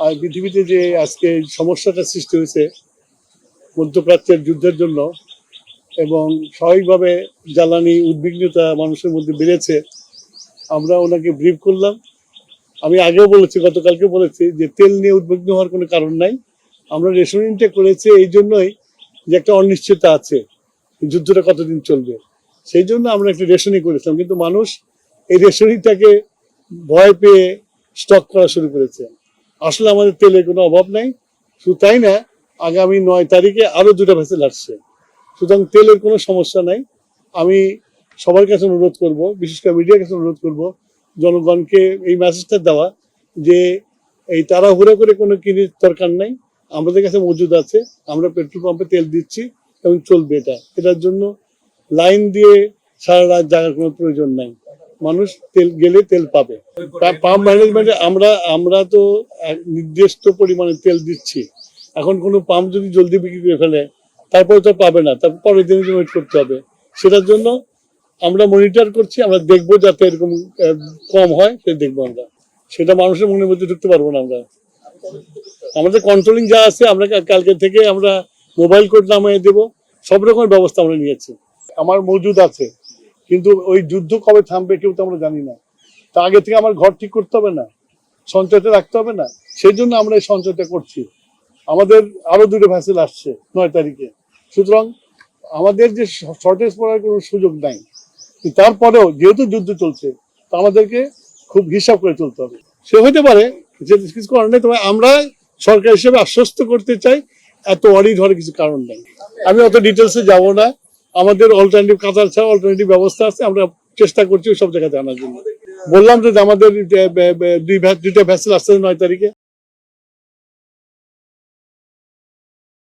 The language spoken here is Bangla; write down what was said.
আর পৃথিবীতে যে আজকে সমস্যাটা সৃষ্টি হয়েছে মধ্যপ্রাচ্যের যুদ্ধের জন্য এবং স্বাভাবিকভাবে জ্বালানি উদ্বিগ্নতা মানুষের মধ্যে বেড়েছে, আমরা ওনাকে ব্রিফ করলাম। আমি আগেও বলেছি, গতকালকে বলেছি যে তেল নিয়ে উদ্বিগ্ন হওয়ার কোনো কারণ নাই। আমরা রেশনিংটা করেছি এই জন্যই যে একটা অনিশ্চয়তা আছে, যুদ্ধটা কতদিন চলবে, সেই জন্য আমরা একটা রেশনিং করেছিলাম। কিন্তু মানুষ এই রেশনিংটাকে ভয় পেয়ে স্টক করা শুরু করেছে। আসলে আমাদের তেলের কোনো অভাব নাই। শুধু তাই না, আগামী 9 তারিখে আরো 2টা ভেসেল আসছে, সুতরাং তেলের কোনো সমস্যা নাই। আমি সবার কাছে অনুরোধ করব, বিশেষ করে মিডিয়ার কাছে অনুরোধ করব, জনগণকে এই মেসেজটা দেওয়া যে এই তাড়াহুড়ো করে কোনো কিনে দরকার নাই, আমাদের কাছে মজুদ আছে, আমরা পেট্রোল পাম্পে তেল দিচ্ছি এবং চলবে। এটার জন্য লাইন দিয়ে সারা রাত জাগার কোনো প্রয়োজন নাই। মানুষ তেল গেলে তেল পাবে। পাম্প ম্যানেজমেন্টে আমরা তো নির্দিষ্ট পরিমাণে তেল দিচ্ছি। এখন কোনো পাম্প যদি জলদি বিক্রি করে ফেলে তারপরে তো পাবে না, তারপর পরের দিনের জন্য ওয়েট করতে হবে। সেটার জন্য আমরা মনিটর করছি, আমরা দেখবো যাতে এরকম কম হয়, সেটা দেখবো আমরা। সেটা মানুষের মনের মধ্যে ঢুকতে পারবো না আমরা। আমাদের কন্ট্রোলিং যা আছে, আমরা কালকে থেকে আমরা মোবাইল কোড নামিয়ে দেবো, সব রকমের ব্যবস্থা আমরা নিয়েছি। আমার মজুদ আছে, কিন্তু ওই যুদ্ধ কবে থামবে কেউ তো আমরা জানি না। তা আগে থেকে আমার ঘর ঠিক করতে হবে না, সঞ্চয়টা রাখতে হবে না? সেই জন্য আমরা এই সঞ্চয়টা করছি। আমাদের আরো 2টা ভেসেল আসছে 9 তারিখে, সুতরাং আমাদের যে শর্টেজ পড়ার কোনো সুযোগ নাই। তারপরেও যেহেতু যুদ্ধ চলছে, তা আমাদেরকে খুব হিসাব করে চলতে হবে। সে হতে পারে যে কিছু করার নেই, তবে আমরা সরকার হিসেবে আশ্বস্ত করতে চাই এত অডিট হওয়ার কিছু কারণ নেই। আমি অত ডিটেলসে যাব না। আমাদের অল্টারনেটিভ কাতার ছাড়া অল্টারনেটিভ ব্যবস্থা আছে, আমরা চেষ্টা করছি সব জায়গাতে আনার জন্য। বললাম যে আমাদের 2টা ভেসেল আসছে 9 তারিখে।